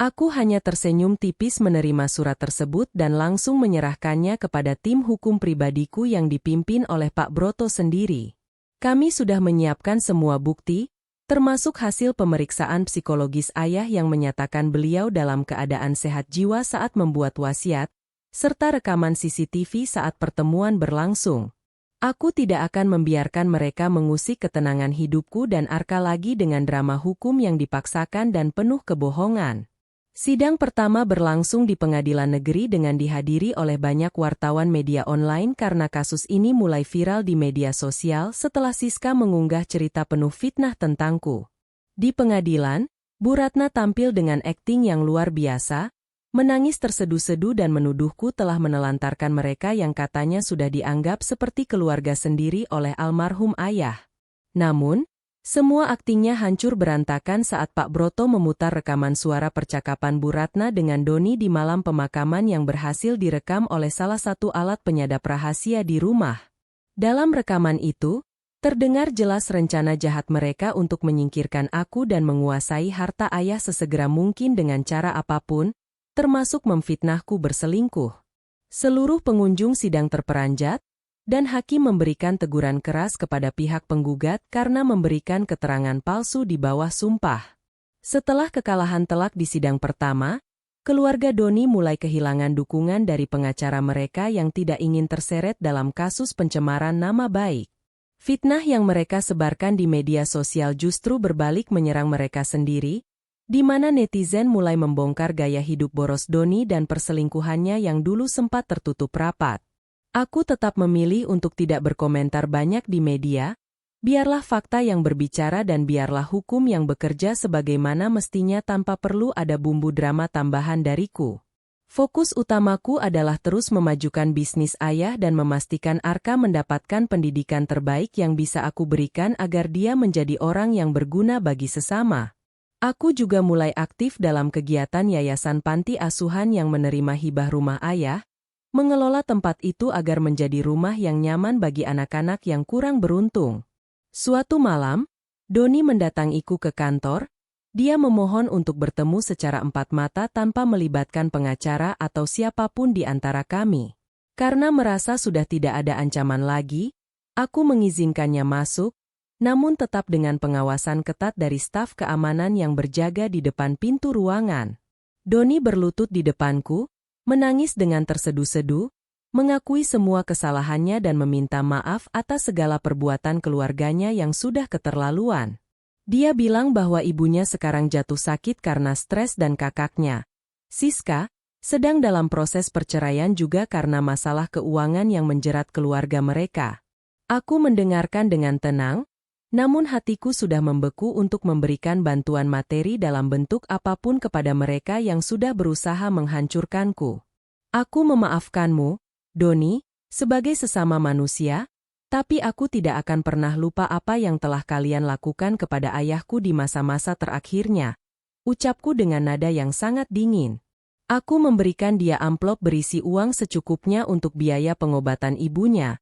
Speaker 1: Aku hanya tersenyum tipis menerima surat tersebut dan langsung menyerahkannya kepada tim hukum pribadiku yang dipimpin oleh Pak Broto sendiri. Kami sudah menyiapkan semua bukti, termasuk hasil pemeriksaan psikologis ayah yang menyatakan beliau dalam keadaan sehat jiwa saat membuat wasiat, serta rekaman CCTV saat pertemuan berlangsung. Aku tidak akan membiarkan mereka mengusik ketenangan hidupku dan Arka lagi dengan drama hukum yang dipaksakan dan penuh kebohongan. Sidang pertama berlangsung di pengadilan negeri dengan dihadiri oleh banyak wartawan media online karena kasus ini mulai viral di media sosial setelah Siska mengunggah cerita penuh fitnah tentangku. Di pengadilan, Bu Ratna tampil dengan akting yang luar biasa, menangis tersedu-sedu dan menuduhku telah menelantarkan mereka yang katanya sudah dianggap seperti keluarga sendiri oleh almarhum ayah. Namun, semua aktingnya hancur berantakan saat Pak Broto memutar rekaman suara percakapan Bu Ratna dengan Doni di malam pemakaman yang berhasil direkam oleh salah satu alat penyadap rahasia di rumah. Dalam rekaman itu, terdengar jelas rencana jahat mereka untuk menyingkirkan aku dan menguasai harta ayah sesegera mungkin dengan cara apapun, termasuk memfitnahku berselingkuh. Seluruh pengunjung sidang terperanjat, dan hakim memberikan teguran keras kepada pihak penggugat karena memberikan keterangan palsu di bawah sumpah. Setelah kekalahan telak di sidang pertama, keluarga Doni mulai kehilangan dukungan dari pengacara mereka yang tidak ingin terseret dalam kasus pencemaran nama baik. Fitnah yang mereka sebarkan di media sosial justru berbalik menyerang mereka sendiri, di mana netizen mulai membongkar gaya hidup boros Doni dan perselingkuhannya yang dulu sempat tertutup rapat. Aku tetap memilih untuk tidak berkomentar banyak di media, biarlah fakta yang berbicara dan biarlah hukum yang bekerja sebagaimana mestinya tanpa perlu ada bumbu drama tambahan dariku. Fokus utamaku adalah terus memajukan bisnis ayah dan memastikan Arka mendapatkan pendidikan terbaik yang bisa aku berikan agar dia menjadi orang yang berguna bagi sesama. Aku juga mulai aktif dalam kegiatan yayasan panti asuhan yang menerima hibah rumah ayah, mengelola tempat itu agar menjadi rumah yang nyaman bagi anak-anak yang kurang beruntung. Suatu malam, Doni mendatangiku ke kantor, dia memohon untuk bertemu secara empat mata tanpa melibatkan pengacara atau siapapun di antara kami. Karena merasa sudah tidak ada ancaman lagi, aku mengizinkannya masuk, namun tetap dengan pengawasan ketat dari staf keamanan yang berjaga di depan pintu ruangan. Doni berlutut di depanku, menangis dengan tersedu-sedu, mengakui semua kesalahannya dan meminta maaf atas segala perbuatan keluarganya yang sudah keterlaluan. Dia bilang bahwa ibunya sekarang jatuh sakit karena stres dan kakaknya, Siska, sedang dalam proses perceraian juga karena masalah keuangan yang menjerat keluarga mereka. Aku mendengarkan dengan tenang, namun hatiku sudah membeku untuk memberikan bantuan materi dalam bentuk apapun kepada mereka yang sudah berusaha menghancurkanku. Aku memaafkanmu, Doni, sebagai sesama manusia, tapi aku tidak akan pernah lupa apa yang telah kalian lakukan kepada ayahku di masa-masa terakhirnya. Ucapku dengan nada yang sangat dingin. Aku memberikan dia amplop berisi uang secukupnya untuk biaya pengobatan ibunya.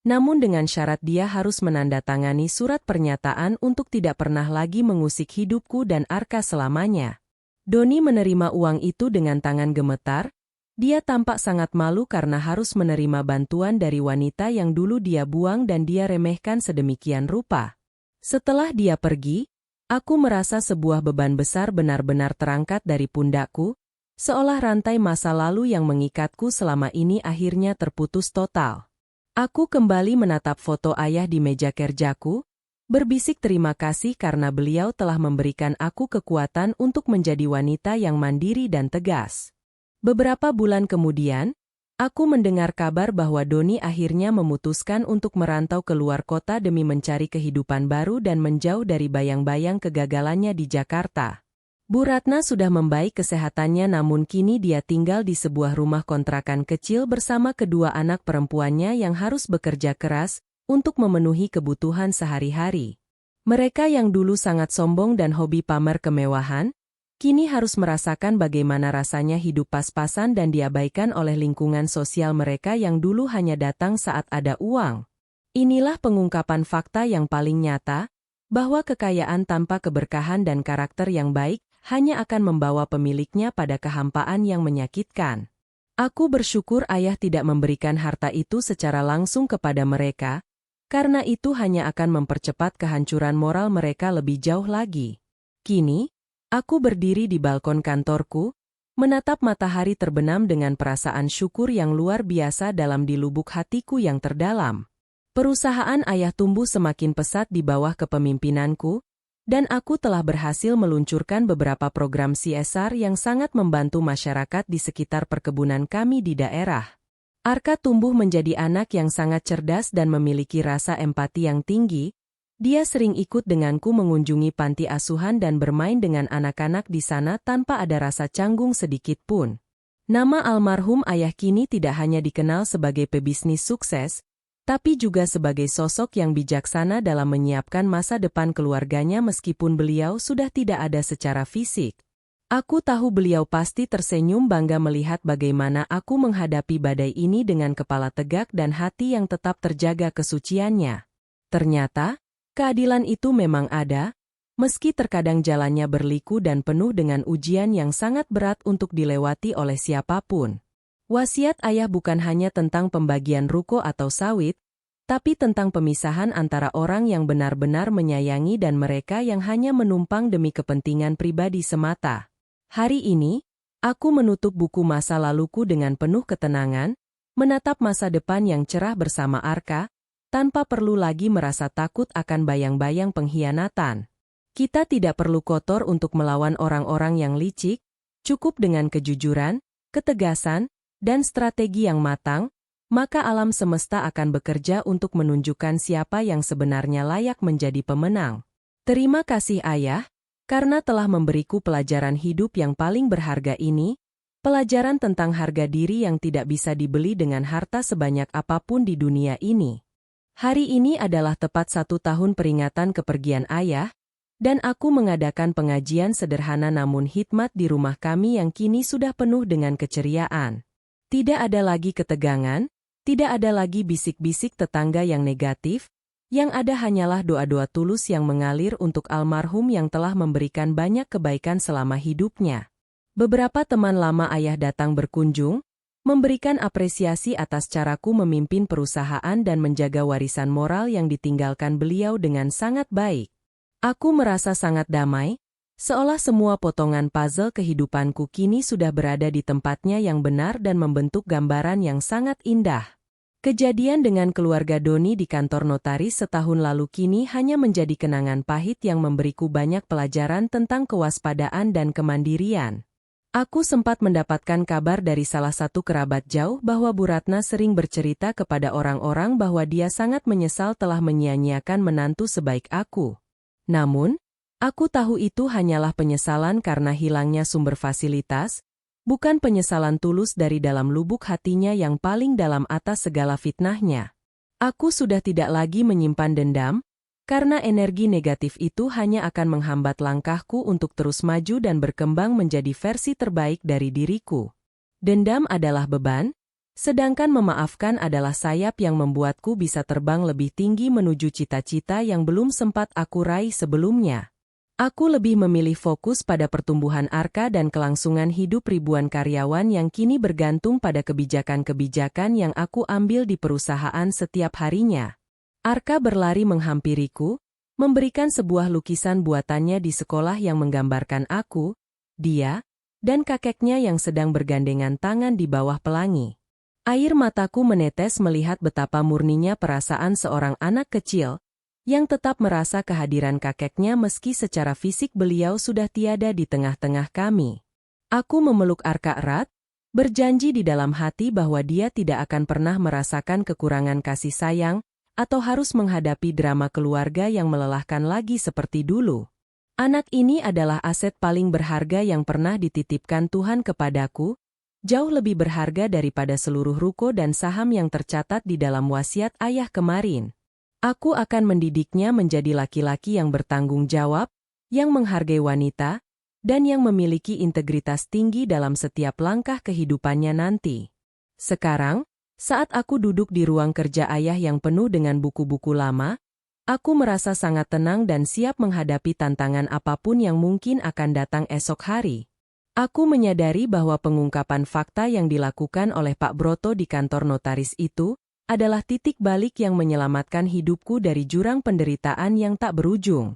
Speaker 1: Namun dengan syarat dia harus menandatangani surat pernyataan untuk tidak pernah lagi mengusik hidupku dan Arka selamanya. Doni menerima uang itu dengan tangan gemetar. Dia tampak sangat malu karena harus menerima bantuan dari wanita yang dulu dia buang dan dia remehkan sedemikian rupa. Setelah dia pergi, aku merasa sebuah beban besar benar-benar terangkat dari pundakku, seolah rantai masa lalu yang mengikatku selama ini akhirnya terputus total. Aku kembali menatap foto ayah di meja kerjaku, berbisik terima kasih karena beliau telah memberikan aku kekuatan untuk menjadi wanita yang mandiri dan tegas. Beberapa bulan kemudian, aku mendengar kabar bahwa Doni akhirnya memutuskan untuk merantau ke luar kota demi mencari kehidupan baru dan menjauh dari bayang-bayang kegagalannya di Jakarta. Bu Ratna sudah membaik kesehatannya namun kini dia tinggal di sebuah rumah kontrakan kecil bersama kedua anak perempuannya yang harus bekerja keras untuk memenuhi kebutuhan sehari-hari. Mereka yang dulu sangat sombong dan hobi pamer kemewahan, kini harus merasakan bagaimana rasanya hidup pas-pasan dan diabaikan oleh lingkungan sosial mereka yang dulu hanya datang saat ada uang. Inilah pengungkapan fakta yang paling nyata, bahwa kekayaan tanpa keberkahan dan karakter yang baik hanya akan membawa pemiliknya pada kehampaan yang menyakitkan. Aku bersyukur ayah tidak memberikan harta itu secara langsung kepada mereka, karena itu hanya akan mempercepat kehancuran moral mereka lebih jauh lagi. Kini, aku berdiri di balkon kantorku, menatap matahari terbenam dengan perasaan syukur yang luar biasa dalam di lubuk hatiku yang terdalam. Perusahaan ayah tumbuh semakin pesat di bawah kepemimpinanku, dan aku telah berhasil meluncurkan beberapa program CSR yang sangat membantu masyarakat di sekitar perkebunan kami di daerah. Arka tumbuh menjadi anak yang sangat cerdas dan memiliki rasa empati yang tinggi. Dia sering ikut denganku mengunjungi panti asuhan dan bermain dengan anak-anak di sana tanpa ada rasa canggung sedikit pun. Nama almarhum ayah kini tidak hanya dikenal sebagai pebisnis sukses, tapi juga sebagai sosok yang bijaksana dalam menyiapkan masa depan keluarganya meskipun beliau sudah tidak ada secara fisik. Aku tahu beliau pasti tersenyum bangga melihat bagaimana aku menghadapi badai ini dengan kepala tegak dan hati yang tetap terjaga kesuciannya. Ternyata, keadilan itu memang ada, meski terkadang jalannya berliku dan penuh dengan ujian yang sangat berat untuk dilewati oleh siapapun. Wasiat ayah bukan hanya tentang pembagian ruko atau sawit, tapi tentang pemisahan antara orang yang benar-benar menyayangi dan mereka yang hanya menumpang demi kepentingan pribadi semata. Hari ini, aku menutup buku masa laluku dengan penuh ketenangan, menatap masa depan yang cerah bersama Arka, tanpa perlu lagi merasa takut akan bayang-bayang pengkhianatan. Kita tidak perlu kotor untuk melawan orang-orang yang licik, cukup dengan kejujuran, ketegasan, dan strategi yang matang, maka alam semesta akan bekerja untuk menunjukkan siapa yang sebenarnya layak menjadi pemenang. Terima kasih ayah, karena telah memberiku pelajaran hidup yang paling berharga ini, pelajaran tentang harga diri yang tidak bisa dibeli dengan harta sebanyak apapun di dunia ini. Hari ini adalah tepat 1 tahun peringatan kepergian ayah, dan aku mengadakan pengajian sederhana namun hikmat di rumah kami yang kini sudah penuh dengan keceriaan. Tidak ada lagi ketegangan, tidak ada lagi bisik-bisik tetangga yang negatif, yang ada hanyalah doa-doa tulus yang mengalir untuk almarhum yang telah memberikan banyak kebaikan selama hidupnya. Beberapa teman lama ayah datang berkunjung, memberikan apresiasi atas caraku memimpin perusahaan dan menjaga warisan moral yang ditinggalkan beliau dengan sangat baik. Aku merasa sangat damai, seolah semua potongan puzzle kehidupanku kini sudah berada di tempatnya yang benar dan membentuk gambaran yang sangat indah. Kejadian dengan keluarga Doni di kantor notaris setahun lalu kini hanya menjadi kenangan pahit yang memberiku banyak pelajaran tentang kewaspadaan dan kemandirian. Aku sempat mendapatkan kabar dari salah satu kerabat jauh bahwa Bu Ratna sering bercerita kepada orang-orang bahwa dia sangat menyesal telah menyia-nyiakan menantu sebaik aku. Namun, aku tahu itu hanyalah penyesalan karena hilangnya sumber fasilitas, bukan penyesalan tulus dari dalam lubuk hatinya yang paling dalam atas segala fitnahnya. Aku sudah tidak lagi menyimpan dendam, karena energi negatif itu hanya akan menghambat langkahku untuk terus maju dan berkembang menjadi versi terbaik dari diriku. Dendam adalah beban, Sedangkan memaafkan adalah sayap yang membuatku bisa terbang lebih tinggi menuju cita-cita yang belum sempat aku raih sebelumnya. Aku lebih memilih fokus pada pertumbuhan Arka dan kelangsungan hidup ribuan karyawan yang kini bergantung pada kebijakan-kebijakan yang aku ambil di perusahaan setiap harinya. Arka berlari menghampiriku, memberikan sebuah lukisan buatannya di sekolah yang menggambarkan aku, dia, dan kakeknya yang sedang bergandengan tangan di bawah pelangi. Air mataku menetes melihat betapa murninya perasaan seorang anak kecil, yang tetap merasa kehadiran kakeknya meski secara fisik beliau sudah tiada di tengah-tengah kami. Aku memeluk Arka erat, berjanji di dalam hati bahwa dia tidak akan pernah merasakan kekurangan kasih sayang, atau harus menghadapi drama keluarga yang melelahkan lagi seperti dulu. Anak ini adalah aset paling berharga yang pernah dititipkan Tuhan kepadaku, jauh lebih berharga daripada seluruh ruko dan saham yang tercatat di dalam wasiat ayah kemarin. Aku akan mendidiknya menjadi laki-laki yang bertanggung jawab, yang menghargai wanita, dan yang memiliki integritas tinggi dalam setiap langkah kehidupannya nanti. Sekarang, saat aku duduk di ruang kerja ayah yang penuh dengan buku-buku lama, aku merasa sangat tenang dan siap menghadapi tantangan apapun yang mungkin akan datang esok hari. Aku menyadari bahwa pengungkapan fakta yang dilakukan oleh Pak Broto di kantor notaris itu adalah titik balik yang menyelamatkan hidupku dari jurang penderitaan yang tak berujung.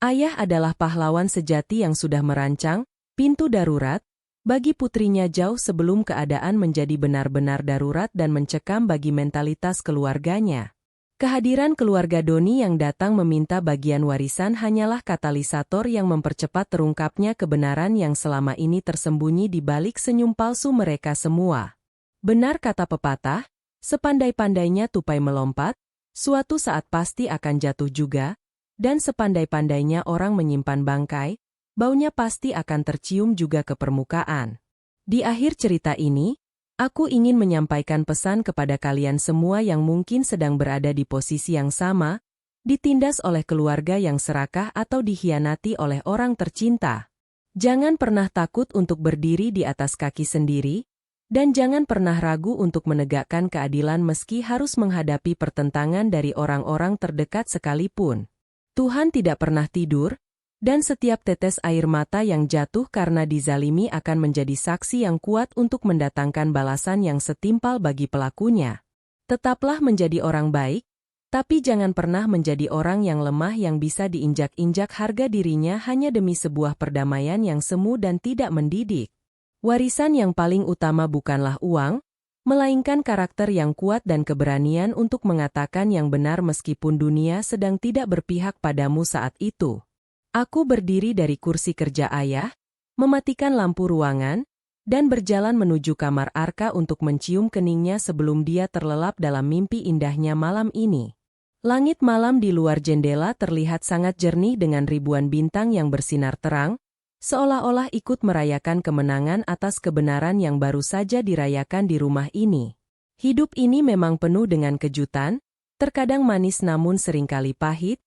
Speaker 1: Ayah adalah pahlawan sejati yang sudah merancang pintu darurat bagi putrinya jauh sebelum keadaan menjadi benar-benar darurat dan mencekam bagi mentalitas keluarganya. Kehadiran keluarga Doni yang datang meminta bagian warisan hanyalah katalisator yang mempercepat terungkapnya kebenaran yang selama ini tersembunyi di balik senyum palsu mereka semua. Benar kata pepatah, sepandai-pandainya tupai melompat, suatu saat pasti akan jatuh juga, dan sepandai-pandainya orang menyimpan bangkai, baunya pasti akan tercium juga ke permukaan. Di akhir cerita ini, aku ingin menyampaikan pesan kepada kalian semua yang mungkin sedang berada di posisi yang sama, ditindas oleh keluarga yang serakah atau dikhianati oleh orang tercinta. Jangan pernah takut untuk berdiri di atas kaki sendiri, dan jangan pernah ragu untuk menegakkan keadilan meski harus menghadapi pertentangan dari orang-orang terdekat sekalipun. Tuhan tidak pernah tidur, dan setiap tetes air mata yang jatuh karena dizalimi akan menjadi saksi yang kuat untuk mendatangkan balasan yang setimpal bagi pelakunya. Tetaplah menjadi orang baik, tapi jangan pernah menjadi orang yang lemah yang bisa diinjak-injak harga dirinya hanya demi sebuah perdamaian yang semu dan tidak mendidik. Warisan yang paling utama bukanlah uang, melainkan karakter yang kuat dan keberanian untuk mengatakan yang benar meskipun dunia sedang tidak berpihak padamu saat itu. Aku berdiri dari kursi kerja ayah, mematikan lampu ruangan, dan berjalan menuju kamar Arka untuk mencium keningnya sebelum dia terlelap dalam mimpi indahnya malam ini. Langit malam di luar jendela terlihat sangat jernih dengan ribuan bintang yang bersinar terang, seolah-olah ikut merayakan kemenangan atas kebenaran yang baru saja dirayakan di rumah ini. Hidup ini memang penuh dengan kejutan, terkadang manis namun seringkali pahit,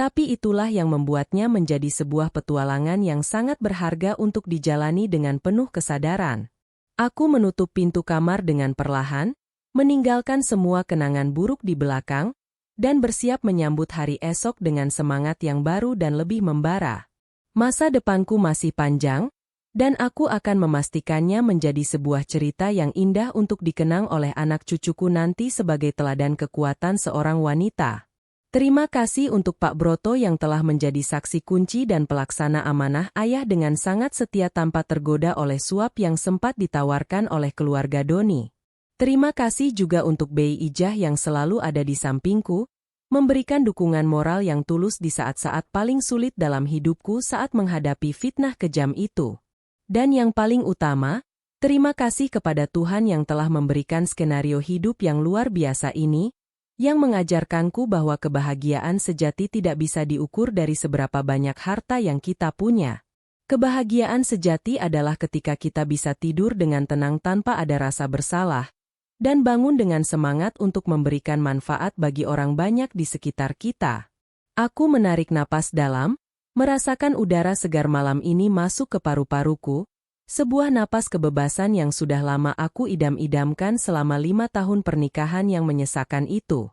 Speaker 1: tapi itulah yang membuatnya menjadi sebuah petualangan yang sangat berharga untuk dijalani dengan penuh kesadaran. Aku menutup pintu kamar dengan perlahan, meninggalkan semua kenangan buruk di belakang, dan bersiap menyambut hari esok dengan semangat yang baru dan lebih membara. Masa depanku masih panjang, dan aku akan memastikannya menjadi sebuah cerita yang indah untuk dikenang oleh anak cucuku nanti sebagai teladan kekuatan seorang wanita. Terima kasih untuk Pak Broto yang telah menjadi saksi kunci dan pelaksana amanah ayah dengan sangat setia tanpa tergoda oleh suap yang sempat ditawarkan oleh keluarga Doni. Terima kasih juga untuk Bei Ijah yang selalu ada di sampingku, memberikan dukungan moral yang tulus di saat-saat paling sulit dalam hidupku saat menghadapi fitnah kejam itu. Dan yang paling utama, terima kasih kepada Tuhan yang telah memberikan skenario hidup yang luar biasa ini, yang mengajarkanku bahwa kebahagiaan sejati tidak bisa diukur dari seberapa banyak harta yang kita punya. Kebahagiaan sejati adalah ketika kita bisa tidur dengan tenang tanpa ada rasa bersalah, dan bangun dengan semangat untuk memberikan manfaat bagi orang banyak di sekitar kita. Aku menarik napas dalam, merasakan udara segar malam ini masuk ke paru-paruku, Sebuah napas kebebasan yang sudah lama aku idam-idamkan selama 5 tahun pernikahan yang menyesakan itu.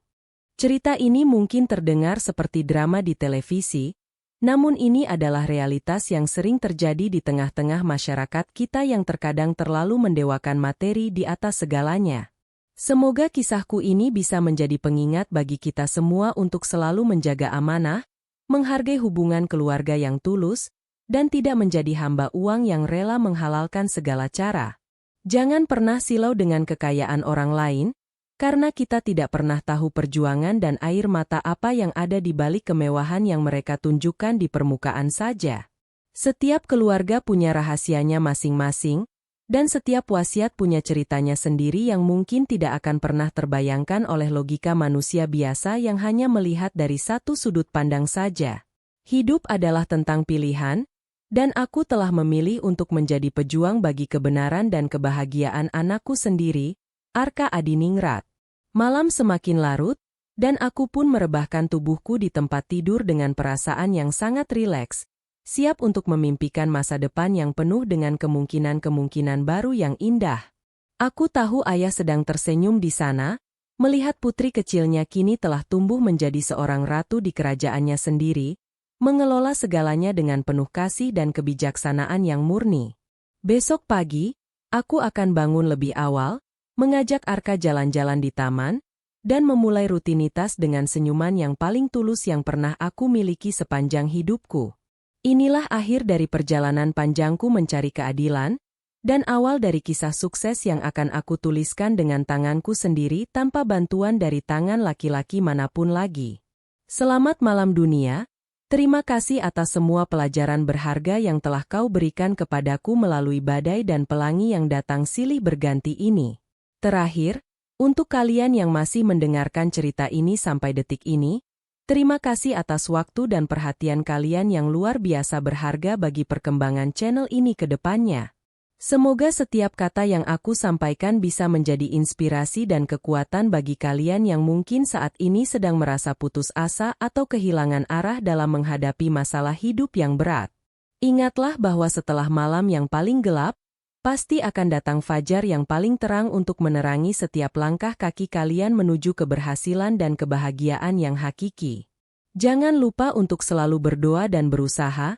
Speaker 1: Cerita ini mungkin terdengar seperti drama di televisi, namun ini adalah realitas yang sering terjadi di tengah-tengah masyarakat kita yang terkadang terlalu mendewakan materi di atas segalanya. Semoga kisahku ini bisa menjadi pengingat bagi kita semua untuk selalu menjaga amanah, menghargai hubungan keluarga yang tulus, dan tidak menjadi hamba uang yang rela menghalalkan segala cara. Jangan pernah silau dengan kekayaan orang lain, karena kita tidak pernah tahu perjuangan dan air mata apa yang ada di balik kemewahan yang mereka tunjukkan di permukaan saja. Setiap keluarga punya rahasianya masing-masing, dan setiap wasiat punya ceritanya sendiri yang mungkin tidak akan pernah terbayangkan oleh logika manusia biasa yang hanya melihat dari satu sudut pandang saja. Hidup adalah tentang pilihan, dan aku telah memilih untuk menjadi pejuang bagi kebenaran dan kebahagiaan anakku sendiri, Arka Adiningrat. Malam semakin larut, dan aku pun merebahkan tubuhku di tempat tidur dengan perasaan yang sangat rileks, siap untuk memimpikan masa depan yang penuh dengan kemungkinan-kemungkinan baru yang indah. Aku tahu ayah sedang tersenyum di sana, melihat putri kecilnya kini telah tumbuh menjadi seorang ratu di kerajaannya sendiri, mengelola segalanya dengan penuh kasih dan kebijaksanaan yang murni. Besok pagi, aku akan bangun lebih awal, mengajak Arka jalan-jalan di taman, dan memulai rutinitas dengan senyuman yang paling tulus yang pernah aku miliki sepanjang hidupku. Inilah akhir dari perjalanan panjangku mencari keadilan, dan awal dari kisah sukses yang akan aku tuliskan dengan tanganku sendiri tanpa bantuan dari tangan laki-laki manapun lagi. Selamat malam dunia, terima kasih atas semua pelajaran berharga yang telah kau berikan kepadaku melalui badai dan pelangi yang datang silih berganti ini. Terakhir, untuk kalian yang masih mendengarkan cerita ini sampai detik ini, terima kasih atas waktu dan perhatian kalian yang luar biasa berharga bagi perkembangan channel ini ke depannya. Semoga setiap kata yang aku sampaikan bisa menjadi inspirasi dan kekuatan bagi kalian yang mungkin saat ini sedang merasa putus asa atau kehilangan arah dalam menghadapi masalah hidup yang berat. Ingatlah bahwa setelah malam yang paling gelap, pasti akan datang fajar yang paling terang untuk menerangi setiap langkah kaki kalian menuju keberhasilan dan kebahagiaan yang hakiki. Jangan lupa untuk selalu berdoa dan berusaha,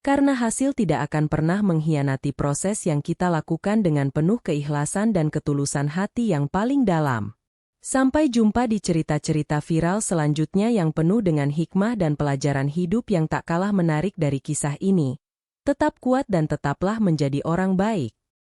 Speaker 1: karena hasil tidak akan pernah mengkhianati proses yang kita lakukan dengan penuh keikhlasan dan ketulusan hati yang paling dalam. Sampai jumpa di cerita-cerita viral selanjutnya yang penuh dengan hikmah dan pelajaran hidup yang tak kalah menarik dari kisah ini. Tetap kuat dan tetaplah menjadi orang baik.